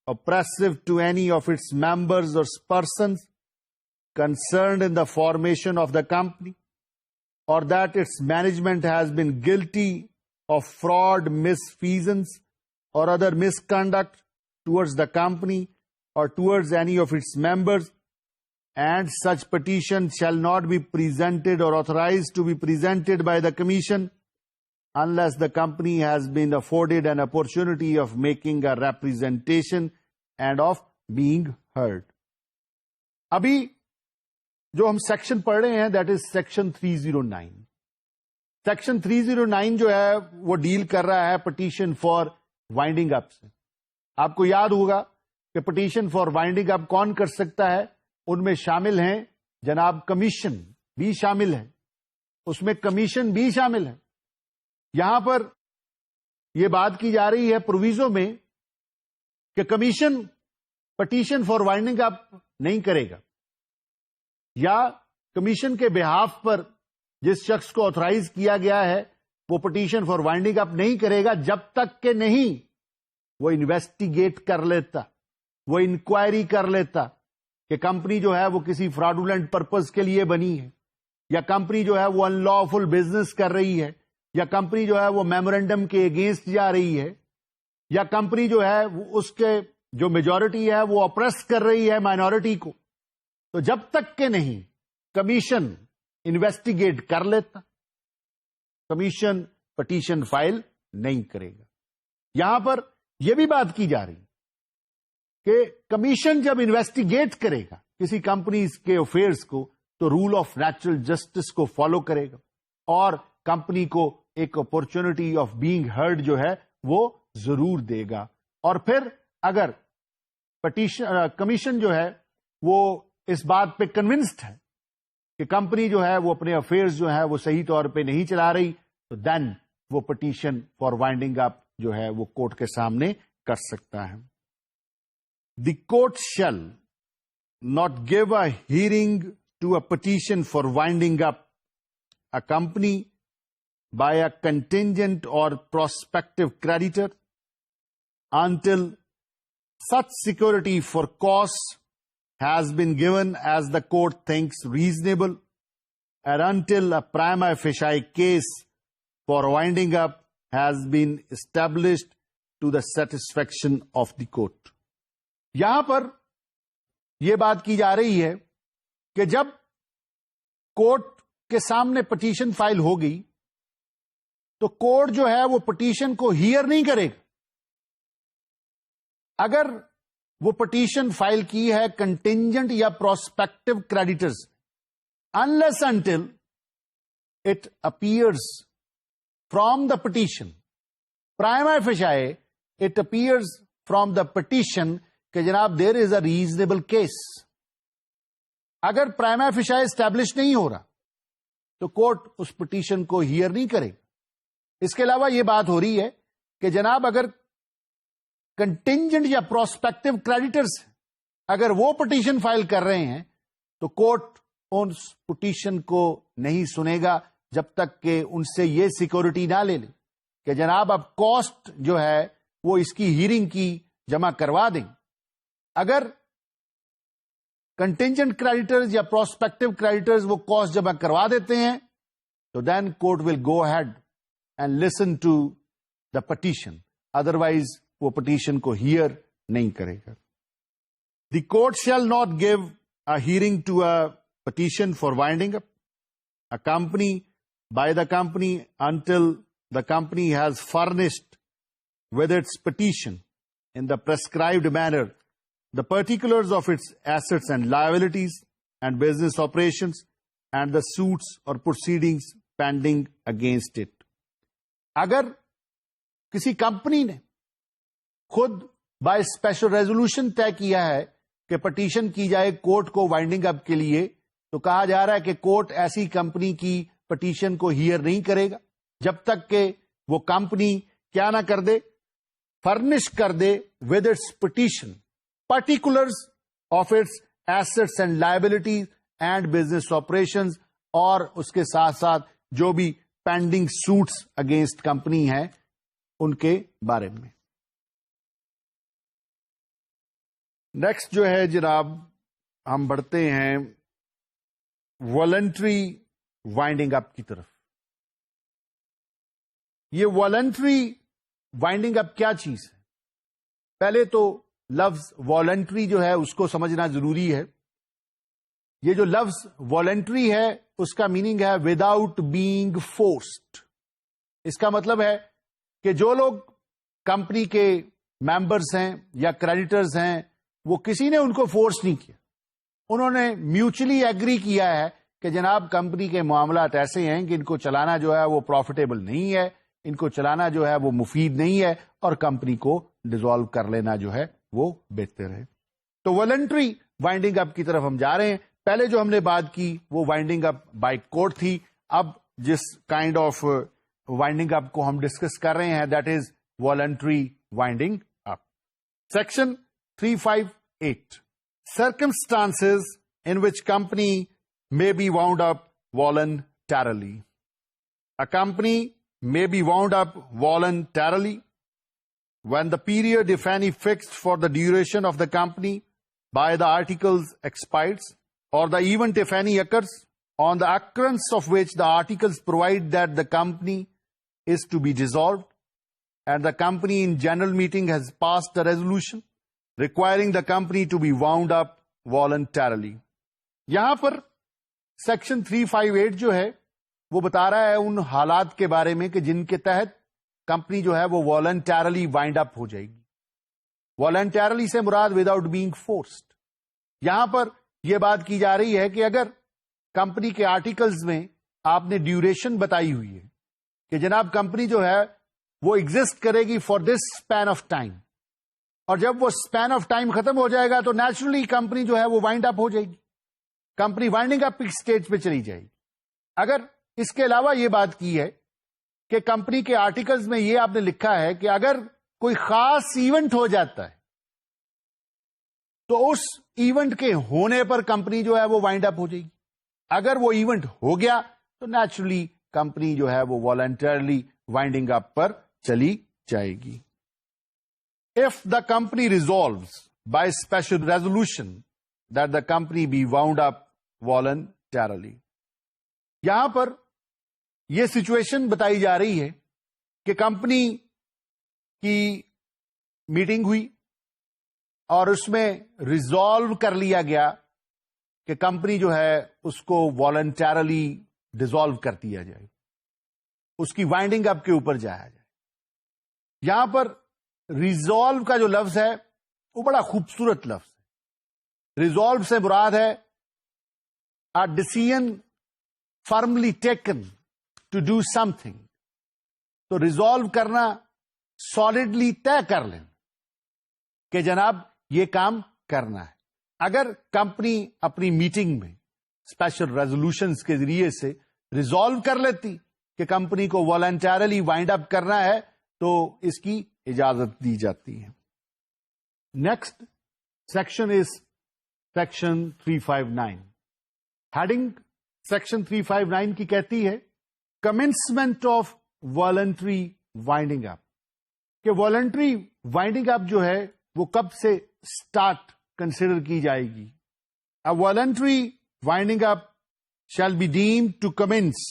Speaker 1: oppressive to any of its members or persons concerned in the formation of the company, or that its management has been guilty of fraud, misfeasance, or other misconduct towards the company or towards any of its members, and such petition shall not be presented or authorized to be presented by the Commission unless the company has been afforded an opportunity of making a representation and of being heard. ابھی جو ہم section پڑھ رہے ہیں that is section 309. Section 309 جو ہے وہ deal کر رہا ہے پٹیشن فار وائنڈنگ اپ سے. آپ کو یاد ہوگا کہ پٹیشن فار وائنڈنگ اپ کون کر سکتا ہے؟ ان میں شامل ہیں جناب کمیشن بھی شامل ہے، اس میں کمیشن بھی شامل ہے. یہاں پر یہ بات کی جا رہی ہے پروویزو میں کہ کمیشن پٹیشن فار وائنڈنگ اپ نہیں کرے گا، یا کمیشن کے بہاف پر جس شخص کو آتھرائز کیا گیا ہے وہ پٹیشن فار وائنڈنگ اپ نہیں کرے گا جب تک کہ نہیں وہ انویسٹیگیٹ کر لیتا، وہ انکوائری کر لیتا کہ کمپنی جو ہے وہ کسی فراڈولنٹ پرپز کے لیے بنی ہے، یا کمپنی جو ہے وہ ان لافل بزنس کر رہی ہے، یا کمپنی جو ہے وہ میمورینڈم کے اگینسٹ جا رہی ہے، یا کمپنی جو ہے اس کے جو میجورٹی ہے وہ اپریس کر رہی ہے مائنورٹی کو. تو جب تک کہ نہیں کمیشن انویسٹیگیٹ کر لیتا کمیشن پٹیشن فائل نہیں کرے گا. یہاں پر یہ بھی بات کی جا رہی کہ کمیشن جب انویسٹیگیٹ کرے گا کسی کمپنیز کے افیئرز کو تو رول آف نیچرل جسٹس کو فالو کرے گا اور کمپنی کو ایک اپرچونٹی آف بینگ ہرڈ جو ہے وہ ضرور دے گا. اور پھر اگر کمیشن جو ہے وہ اس بات پہ کنونسڈ ہے کہ کمپنی جو ہے وہ اپنے افیئرز جو ہے وہ صحیح طور پہ نہیں چلا رہی تو دین وہ پٹیشن فار وائنڈنگ اپ جو ہے وہ کورٹ کے سامنے کر سکتا ہے. The court shall not give a hearing to a petition for winding up a company by a contingent or prospective creditor until such security for costs has been given as the court thinks reasonable, and until a prima facie case for winding up has been established to the satisfaction of the court. یہاں پر یہ بات کی جا رہی ہے کہ جب کورٹ کے سامنے پٹیشن فائل ہو گئی تو کورٹ جو ہے وہ پٹیشن کو ہیئر نہیں کرے گا. اگر وہ پٹیشن فائل کی ہے کنٹینجنٹ یا prospective creditors unless until it appears from the petition prima facie it appears from the petition کہ جناب دیر از اے ریزنیبل کیس. اگر پرائما فیشائی اسٹیبلش نہیں ہو رہا تو کورٹ اس پٹیشن کو ہیئر نہیں کرے. اس کے علاوہ یہ بات ہو رہی ہے کہ جناب اگر کنٹینجنٹ یا پروسپیکٹو کریڈیٹرز اگر وہ پٹیشن فائل کر رہے ہیں تو کورٹ اس پٹیشن کو نہیں سنے گا جب تک کہ ان سے یہ سیکورٹی نہ لے لے کہ جناب اب کاسٹ جو ہے وہ اس کی ہیئرنگ کی جمع کروا دیں. اگر کنٹینجنٹ کریڈیٹرز یا پروسپیکٹو کریڈیٹرز وہ کاسٹ جمع کروا دیتے ہیں تو then court will go ahead and listen to the petition. Otherwise وہ پٹیشن کو ہیئر نہیں کرے گا. The court shall not give a hearing to a petition for winding up a company by the company until the company has furnished with its petition in the prescribed manner the particulars of its assets and liabilities and business operations and the suits or proceedings pending against it. اگر کسی company نے خود by special resolution طے کیا ہے کہ petition کی جائے کورٹ کو وائنڈنگ اپ کے لیے تو کہا جا رہا ہے کہ کورٹ ایسی کمپنی کی پٹیشن کو ہیئر نہیں کرے گا جب تک کہ وہ کمپنی کیا نہ کر دے, فرنش کر دے with its petition particulars of its assets and liabilities and business operations, اور اس کے ساتھ ساتھ جو بھی پینڈنگ سوٹس اگینسٹ کمپنی ہیں ان کے بارے میں. نیکسٹ جو ہے جناب ہم بڑھتے ہیں والنٹری وائنڈنگ اپ کی طرف. یہ والنٹری وائنڈنگ اپ کیا چیز ہے؟ پہلے تو لفظ والنٹری جو ہے اس کو سمجھنا ضروری ہے. یہ جو لفظ والنٹری ہے اس کا میننگ ہے وداؤٹ بینگ فورسڈ. اس کا مطلب ہے کہ جو لوگ کمپنی کے ممبرز ہیں یا کریڈیٹرز ہیں وہ کسی نے ان کو فورس نہیں کیا, انہوں نے میوچلی ایگری کیا ہے کہ جناب کمپنی کے معاملات ایسے ہیں کہ ان کو چلانا جو ہے وہ پروفیٹیبل نہیں ہے, ان کو چلانا جو ہے وہ مفید نہیں ہے اور کمپنی کو ڈیزالو کر لینا جو ہے وہ بہتر ہے. تو والنٹری وائنڈنگ اپ کی طرف ہم جا رہے ہیں. پہلے جو ہم نے بات کی وہ وائنڈنگ اپ بائی کورٹ تھی. اب جس کائنڈ آف وائنڈنگ اپ کو ہم ڈسکس کر رہے ہیں that is voluntary winding up. Section 358 circumstances in which company may be wound up voluntarily. A company may be wound up voluntarily when the period, if any, fixed for the duration of the company by the articles expires, or the event, if any, occurs on the occurrence of which the articles provide that the company is to be dissolved, and the company in general meeting has passed a resolution requiring the company to be wound up voluntarily. یہاں پر section 358 جو ہے وہ بتا رہا ہے ان حالات کے بارے میں کہ جن کے تحت کمپنی جو ہے وہ والنٹیرلی وائنڈ اپ ہو جائے گی. والنٹیرلی سے مراد وداؤٹ بینگ فورسڈ. یہاں پر یہ بات کی جا رہی ہے کہ اگر کمپنی کے آرٹیکلز میں آپ نے ڈیوریشن بتائی ہوئی ہے کہ جناب کمپنی جو ہے وہ ایگزسٹ کرے گی for this span of time, اور جب وہ اسپین آف ٹائم ختم ہو جائے گا تو نیچرلی کمپنی جو ہے وہ وائنڈ اپ ہو جائے گی, کمپنی وائنڈنگ اپ کی اسٹیج پہ چلی جائے گی. اگر اس کے علاوہ یہ بات کی ہے کہ کمپنی کے آرٹیکلز میں یہ آپ نے لکھا ہے کہ اگر کوئی خاص ایونٹ ہو جاتا ہے تو اس ایونٹ کے ہونے پر کمپنی جو ہے وہ وائنڈ اپ ہو جائے گی. اگر وہ ایونٹ ہو گیا تو نیچرلی کمپنی جو ہے وہ والنٹرلی وائنڈنگ اپ پر چلی جائے گی. If the company resolves by special resolution that the company be wound up voluntarily. یہاں پر یہ سچویشن بتائی جا رہی ہے کہ کمپنی کی میٹنگ ہوئی اور اس میں ریزالو کر لیا گیا کہ کمپنی جو ہے اس کو والنٹیرلی ڈیزالو کر دیا جائے, اس کی وائنڈنگ اپ کے اوپر جایا جائے. یہاں پر ریزالو کا جو لفظ ہے وہ بڑا خوبصورت لفظ ہے. ریزالو سے مراد ہے a decision firmly taken to do something. تو ریزالو کرنا سالڈلی طے کر لیں کہ جناب یہ کام کرنا ہے. اگر کمپنی اپنی میٹنگ میں اسپیشل ریزولوشنز کے ذریعے سے ریزالو کر لیتی کہ کمپنی کو والنٹرلی وائنڈ اپ کرنا ہے تو اس کی اجازت دی جاتی ہے. Next section is section 359. Heading section 359 کی کہتی ہے کمنسمنٹ آف والنٹری وائنڈنگ اپ، کہ والنٹری وائنڈنگ اپ جو ہے وہ کب سے اسٹارٹ کنسیڈر کی جائے گی. A voluntary winding up shall be deemed to commence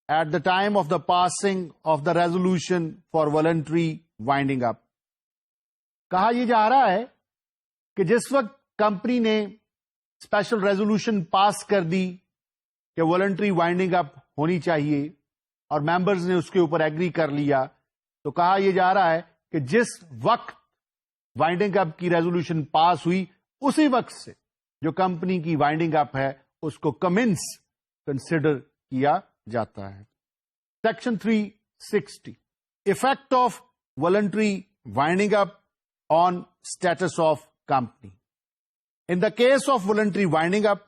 Speaker 1: at the time of the passing of the resolution for voluntary winding up. کہا یہ جا رہا ہے کہ جس وقت کمپنی نے اسپیشل ریزولوشن پاس کر دی کہ والنٹری وائنڈنگ اپ ہونی چاہیے اور ممبرز نے اس کے اوپر ایگری کر لیا، تو کہا یہ جا رہا ہے کہ جس وقت وائنڈنگ اپ کی ریزولوشن پاس ہوئی اسی وقت سے جو کمپنی کی وائنڈنگ اپ ہے اس کو کمنس کنسیڈر کیا جاتا ہے. Section 360 effect of voluntary winding up on status of company. In the case of voluntary winding up,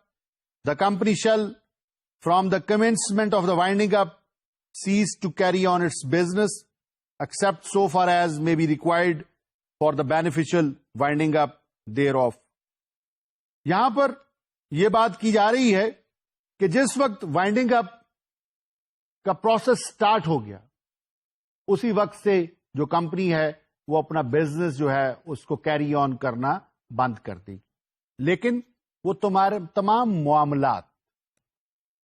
Speaker 1: the company shall, from the commencement of the winding up, cease to carry on its business, except so far as may be required for the beneficial winding up thereof. یہاں پر یہ بات کی جا رہی ہے کہ جس وقت وائنڈنگ اپ کا پروسیس سٹارٹ ہو گیا اسی وقت سے جو کمپنی ہے وہ اپنا بزنس جو ہے اس کو کیری آن کرنا بند کر دے گی. لیکن وہ تمہارے تمام معاملات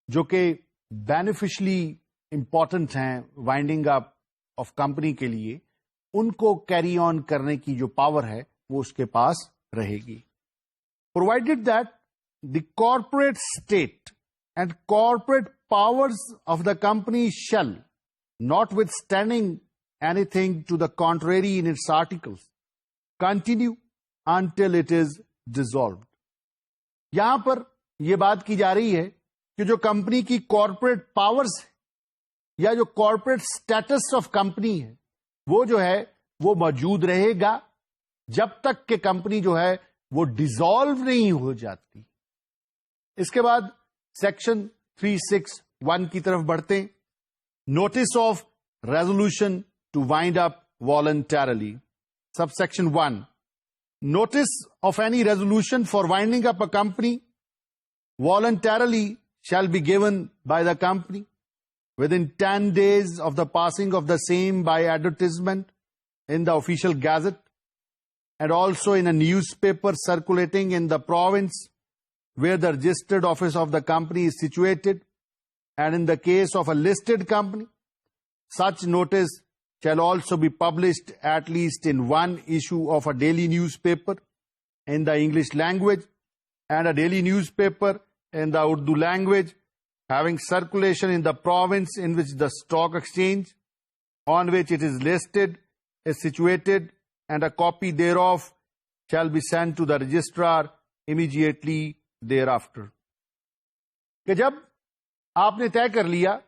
Speaker 1: جو کہ بینیفیشلی امپورٹنٹ ہیں وائنڈنگ اپ آف کمپنی کے لیے، ان کو کیری آن کرنے کی جو پاور ہے وہ اس کے پاس رہے گی. Provided that the corporate state and corporate powers of the company shall notwithstanding anything to the contrary in its articles continue until it is dissolved. یہاں پر یہ بات کی جا رہی ہے کہ جو کمپنی کی کارپوریٹ پاورز ہے یا جو کارپوریٹ اسٹیٹس آف کمپنی ہے وہ جو ہے وہ موجود رہے گا جب تک کہ کمپنی جو ہے وہ ڈیزالو نہیں ہو جاتی. اس کے بعد سیکشن 361 کی طرف بڑھتے ہیں. Notice of resolution to wind up voluntarily. Sub section 1 Notice of any resolution for winding up a company voluntarily shall be given by the company within 10 days of the passing of the same by advertisement in the official gazette and also in a newspaper circulating in the province where the registered office of the company is situated, and in the case of a listed company, such notice shall also be published at least in one issue of a daily newspaper in the English language and a daily newspaper in the Urdu language, having circulation in the province in which the stock exchange on which it is listed is situated, and a copy thereof shall be sent to the registrar immediately thereafter. کہ جب آپ نے طے کر لیا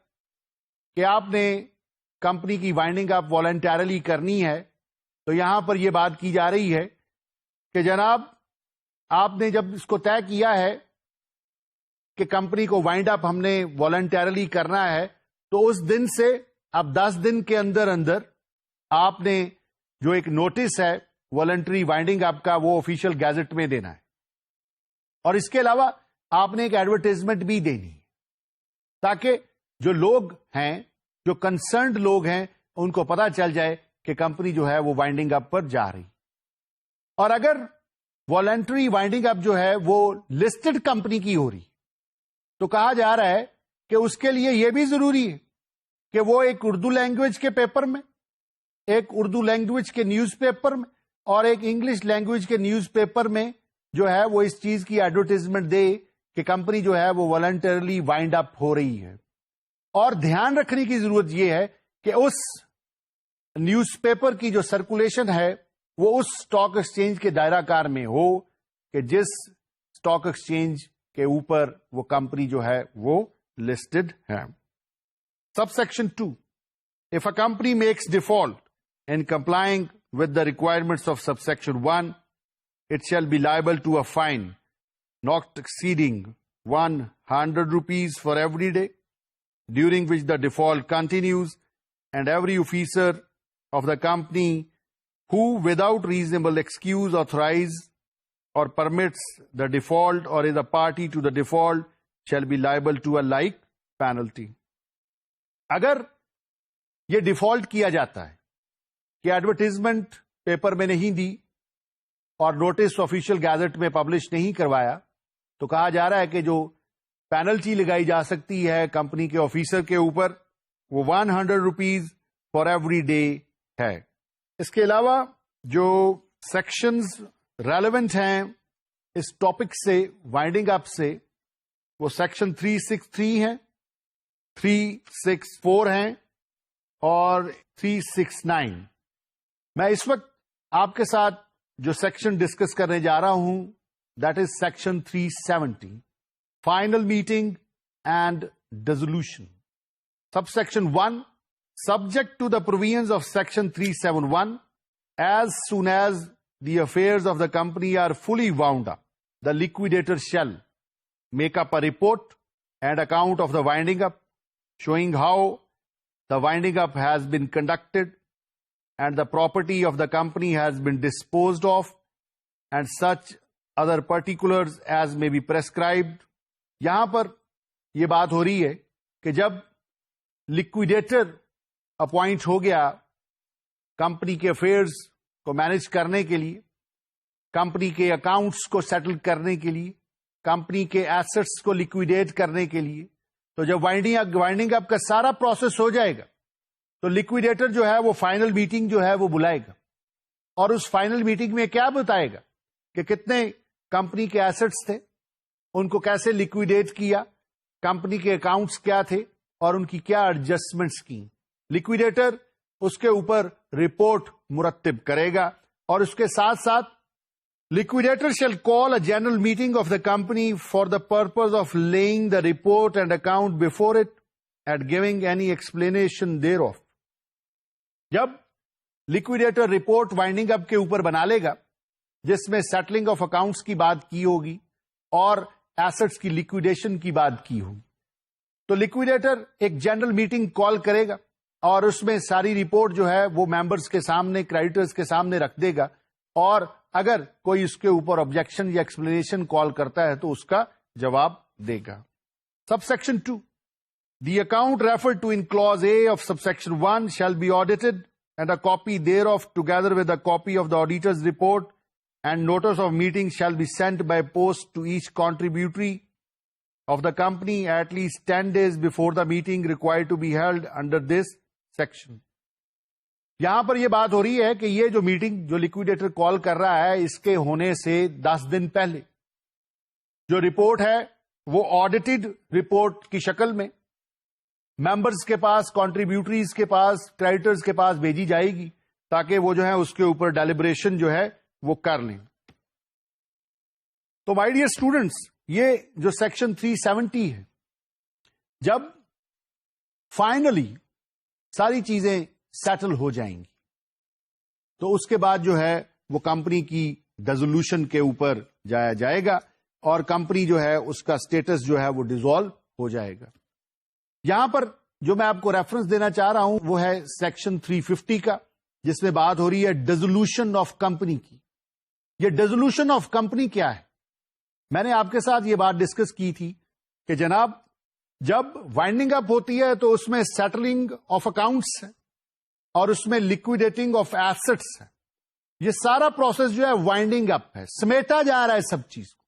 Speaker 1: کہ آپ نے کمپنی کی وائنڈنگ اپ والنٹرلی کرنی ہے تو یہاں پر یہ بات کی جا رہی ہے کہ جناب آپ نے جب اس کو طے کیا ہے کہ کمپنی کو وائنڈ اپ ہم نے والنٹرلی کرنا ہے تو اس دن سے اب 10 دن کے اندر اندر آپ نے جو ایک نوٹس ہے والنٹری وائنڈنگ اپ کا وہ آفیشیل گیزٹ میں دینا ہے، اور اس کے علاوہ آپ نے ایک ایڈورٹائزمنٹ بھی دینی ہے تاکہ جو لوگ ہیں، جو کنسرنڈ لوگ ہیں، ان کو پتا چل جائے کہ کمپنی جو ہے وہ وائنڈنگ اپ پر جا رہی. اور اگر والنٹری وائنڈنگ اپ جو ہے وہ لسٹڈ کمپنی کی ہو رہی تو کہا جا رہا ہے کہ اس کے لیے یہ بھی ضروری ہے کہ وہ ایک اردو لینگویج کے پیپر میں، ایک اردو لینگویج کے نیوز پیپر میں اور ایک انگلش لینگویج کے نیوز پیپر میں جو ہے وہ اس چیز کی ایڈورٹائزمنٹ دے کہ کمپنی جو ہے وہ والنٹرلی وائنڈ اپ ہو رہی ہے. اور دھیان رکھنے کی ضرورت یہ ہے کہ اس نیوز پیپر کی جو سرکولیشن ہے وہ اس اسٹاک ایکسچینج کے دائرہ کار میں ہو کہ جس اسٹاک ایکسچینج کے اوپر وہ کمپنی جو ہے وہ لسٹڈ ہے. سب section 2 If a company makes default in complying with the requirements of subsection 1, it shall be liable to a fine not exceeding 100 rupees for every day during which the default continues, and every officer of the company who without reasonable excuse authorizes or permits the default or is a party to the default shall be liable to a like penalty. اگر یہ default کیا جاتا ہے کہ advertisement paper میں نہیں دی اور notice official gazette میں پبلش نہیں کروایا، تو کہا جا رہا ہے کہ جو پینلٹی لگائی جا سکتی ہے کمپنی کے آفیسر کے اوپر وہ 100 روپیز فار ایوری ڈے ہے. اس کے علاوہ جو سیکشنز ریلیونٹ ہیں اس ٹاپک سے، وائنڈنگ اپ سے، وہ سیکشن 363 ہیں، 364 ہیں اور 369. میں اس وقت آپ کے ساتھ جو سیکشن ڈسکس کرنے جا رہا ہوں that is section 370 final meeting and dissolution. Sub section 1 subject to the provisions of section 371 as soon as the affairs of the company are fully wound up, the liquidator shall make up a report and account of the winding up, showing how the winding up has been conducted and the property of the company has been disposed of, and such other particulars as may be prescribed. یہاں پر یہ بات ہو رہی ہے کہ جب لکویڈیٹر appoint ہو گیا company کے افیئرز کو مینج کرنے کے لیے، کمپنی کے اکاؤنٹس کو سیٹل کرنے کے لیے، کمپنی کے ایسٹس کو لکویڈیٹ کرنے کے لیے، تو جب وائنڈنگ اپ کا سارا پروسیس ہو جائے گا تو لکویڈیٹر جو ہے وہ فائنل میٹنگ جو ہے وہ بلائے گا، اور اس فائنل میٹنگ میں کیا بتائے گا کہ کتنے کمپنی کے ایسٹس تھے، ان کو کیسے لکویڈیٹ کیا، کمپنی کے اکاؤنٹس کیا تھے اور ان کی کیا ایڈجسٹمنٹس کی. لکویڈیٹر اس کے اوپر رپورٹ مرتب کرے گا، اور اس کے ساتھ ساتھ liquidator shall call a general meeting of the company for the purpose of laying the report and account before it and giving any explanation thereof. جب لکویڈیٹر رپورٹ وائنڈنگ اپ کے اوپر بنا لے گا جس میں سیٹلنگ آف اکاؤنٹس کی بات کی ہوگی اور ایسٹس کی لکویڈیشن کی بات کی ہوگی، تو لکویڈیٹر ایک جنرل میٹنگ کال کرے گا اور اس میں ساری رپورٹ جو ہے وہ ممبرز کے سامنے، کریڈیٹرز کے سامنے رکھ دے گا، اور اگر کوئی اس کے اوپر آبجیکشن یا ایکسپلینیشن کال کرتا ہے تو اس کا جواب دے گا. Sub section 2 the account referred to in clause a of sub section 1 shall be audited and a copy thereof together with a copy of the auditors report and notice of meeting shall be sent by post to each contributory of the company at least 10 days before the meeting required to be held under this section. یہاں پر یہ بات ہو رہی ہے کہ یہ جو meeting جو لکویڈیٹر کال کر رہا ہے اس کے ہونے سے 10 دن پہلے جو رپورٹ ہے وہ آڈیٹڈ رپورٹ کی شکل میں ممبرز کے پاس، کنٹریبیوٹریز کے پاس، کریڈیٹرز کے پاس بھیجی جائے گی تاکہ وہ جو ہے اس کے اوپر ڈیلیبریشن جو ہے وہ کر لیں. تو مائی ڈیئر اسٹوڈنٹس، یہ جو سیکشن 370 ہے، جب فائنلی ساری چیزیں سیٹل ہو جائیں گی تو اس کے بعد جو ہے وہ کمپنی کی ڈیزولوشن کے اوپر جایا جائے گا اور کمپنی جو ہے اس کا سٹیٹس جو ہے وہ ڈیزالو ہو جائے گا. یہاں پر جو میں آپ کو ریفرنس دینا چاہ رہا ہوں وہ ہے سیکشن 350 کا، جس میں بات ہو رہی ہے ڈیزولوشن آف کمپنی کی. یہ ڈیزولوشن آف کمپنی کیا ہے؟ میں نے آپ کے ساتھ یہ بات ڈسکس کی تھی کہ جناب جب وائنڈنگ اپ ہوتی ہے تو اس میں سیٹلنگ آف اکاؤنٹس ہے اور اس میں لکویڈیٹنگ آف ایسٹس ہے. یہ سارا پروسیس جو ہے وائنڈنگ اپ ہے، سمیٹا جا رہا ہے سب چیز کو.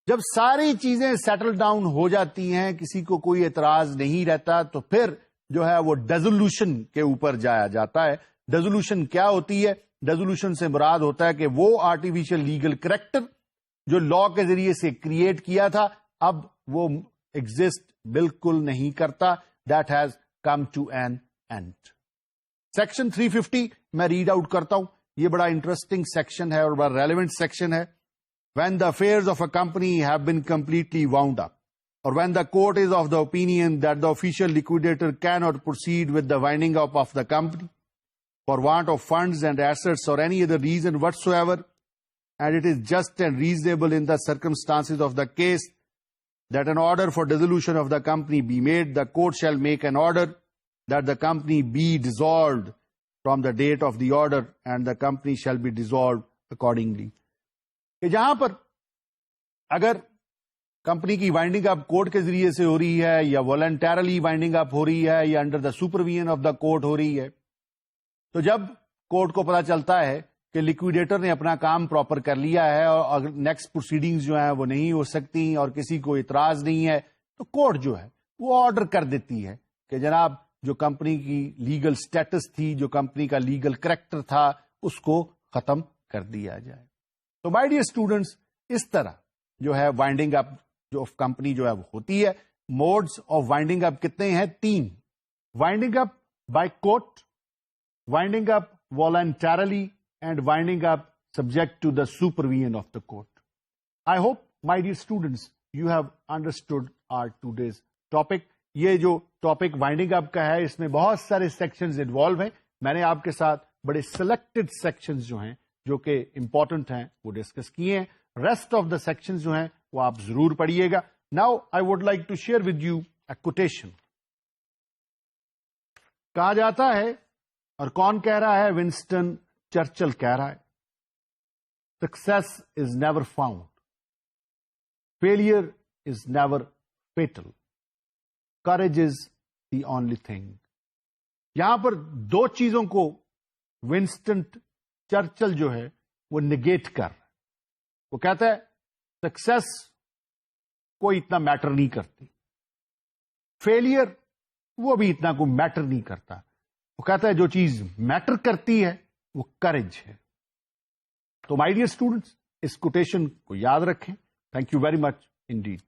Speaker 1: جب ساری چیزیں سیٹل ڈاؤن ہو جاتی ہیں، کسی کو کوئی اعتراض نہیں رہتا، تو پھر جو ہے وہ ڈیزولوشن کے اوپر جایا جاتا ہے. ڈیزولوشن کیا ہوتی ہے؟ ڈیزولوشن سے مراد ہوتا ہے کہ وہ آرٹیفیشل لیگل کریکٹر جو لا کے ذریعے سے کریٹ کیا تھا اب وہ ایگزسٹ بالکل نہیں کرتا. That has come to an end. Section 350 میں ریڈ آؤٹ کرتا ہوں. یہ بڑا انٹرسٹنگ سیکشن ہے اور بڑا ریلیونٹ سیکشن ہے. When the affairs of a company have been completely wound up اور when the court is of the opinion that the official liquidator cannot proceed with the winding up of the company for want of funds and assets or any other reason whatsoever, and it is just and reasonable in the circumstances of the case that an order for dissolution of the company be made, the court shall make an order that the company be dissolved from the date of the order, and the company shall be dissolved accordingly. کہ جہاں پر اگر company کی winding up court کے ذریعے سے ہو رہی ہے یا والنٹیرلی وائنڈنگ اپ ہو رہی ہے یا under the supervision of the court ہو رہی ہے، تو جب کورٹ کو پتا چلتا ہے کہ لیکویڈیٹر نے اپنا کام پراپر کر لیا ہے اور نیکسٹ پروسیڈنگز جو ہیں وہ نہیں ہو سکتی اور کسی کو اعتراض نہیں ہے، تو کورٹ جو ہے وہ آرڈر کر دیتی ہے کہ جناب جو کمپنی کی لیگل سٹیٹس تھی، جو کمپنی کا لیگل کریکٹر تھا، اس کو ختم کر دیا جائے. تو مائی ڈیئر اسٹوڈنٹس، اس طرح جو ہے وائنڈنگ اپ جو کمپنی جو ہے وہ ہوتی ہے. موڈز آف وائنڈنگ اپ کتنے ہیں؟ 3. Winding up by court, winding up voluntarily, and winding up subject to the supervision of the court. I hope, my dear students, you have understood our today's topic. یہ جو topic winding up کا ہے اس میں بہت سارے sections involve ہیں. میں نے آپ کے ساتھ بڑے سلیکٹڈ سیکشنز جو ہیں جو کہ امپورٹنٹ ہیں وہ ڈسکس کیے ہیں. ریسٹ آف دا سیکشنز جو ہیں وہ آپ ضرور پڑھیے گا. Now I would like to share with you a quotation. کہا جاتا ہے اور کون کہہ رہا ہے؟ ونسٹن چرچل کہہ رہا ہے، success is never found, failure is never fatal, courage is the only thing. یہاں پر 2 چیزوں کو ونسٹن چرچل جو ہے وہ نگیٹ کر رہا ہے. وہ کہتا ہے سکسیس کوئی اتنا میٹر نہیں کرتی، فیلئر وہ بھی اتنا کوئی میٹر نہیں کرتا. وہ کہتا ہے جو چیز میٹر کرتی ہے وہ کریج ہے. تو مائی ڈیئر اسٹوڈنٹس، اس کوٹیشن کو یاد رکھیں. Thank you very much indeed.